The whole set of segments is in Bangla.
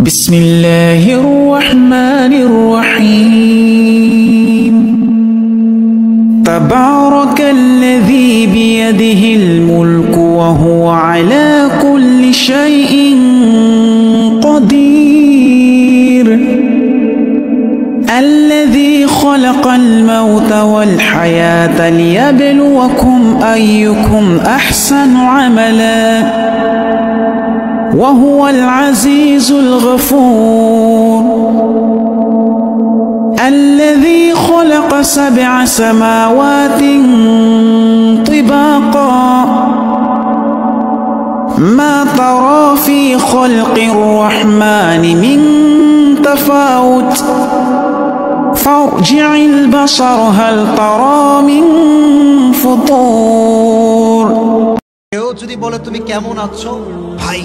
بسم الله الرحمن الرحيم تبارك الذي بيده الملك وهو على كل شيء قدير الذي خلق الموت والحياة ليبلوكم أيكم أحسن عملا وهو العزيز الغفور الذي خلق 7 سماوات طباقا ما ترى في خلق الرحمن من تفاوت فارجع البصر هل ترى من فطور কেউ যদি বলে তুমি কেমন আছো ভাই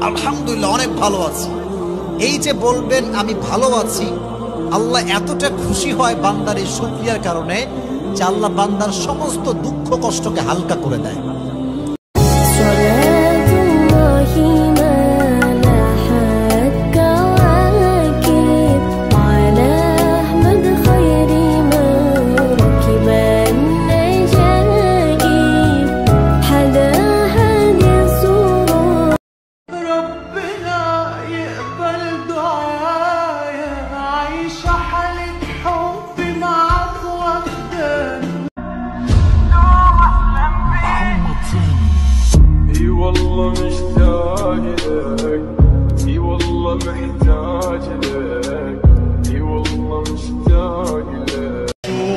আলহামদুলিল্লাহ অনেক ভালো আছি, এই যে বলবেন আমি ভালো আছি, আল্লাহ এতটা খুশি হয় বান্দার এই শুকরিয়ার কারণে যে আল্লাহ বান্দার সমস্ত দুঃখ কষ্টকে হালকা করে দেয়।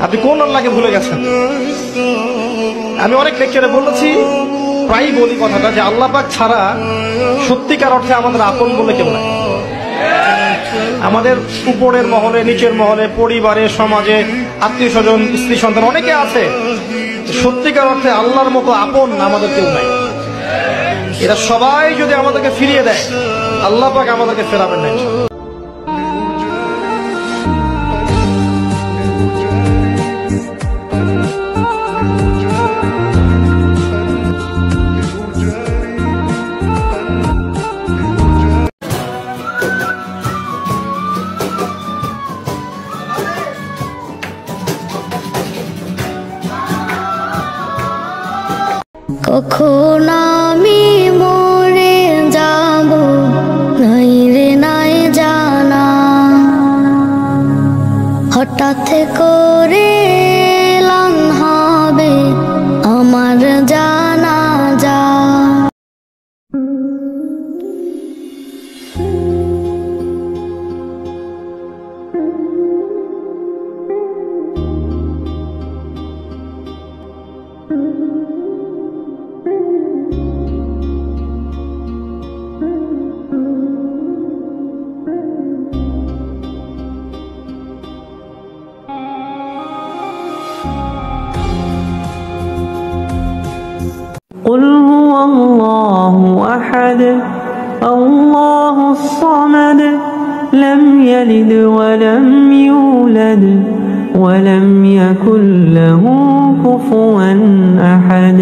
আপনি কোন আল্লাহকে ভুলে গেছেন? আমি অনেক লেকচারে বলেছি, প্রায়ই বলি কথাটা যে আল্লাহ পাক ছাড়া সত্যিকার অর্থে আমাদের আপন বলে কেউ নাই। আমাদের উপরের মহলে, নিচের মহলে, পরিবারে, সমাজে, আত্মীয় স্বজন, স্ত্রী সন্তান অনেকে আছে, সত্যিকার অর্থে আল্লাহর মতো আপন আমাদের কেউ নাই। এরা সবাই যদি আমাদেরকে ফিরিয়ে দেয়, আল্লাহ পাক আমাদেরকে ফেরাবেন না। কখন আমি মরে যাব নাই রে নাই জানা, হঠাৎ করে এলান হবে আমার জানাজা। قل هو الله أحد الله الصمد لم يلد ولم يولد ولم يكن له كفوا أحد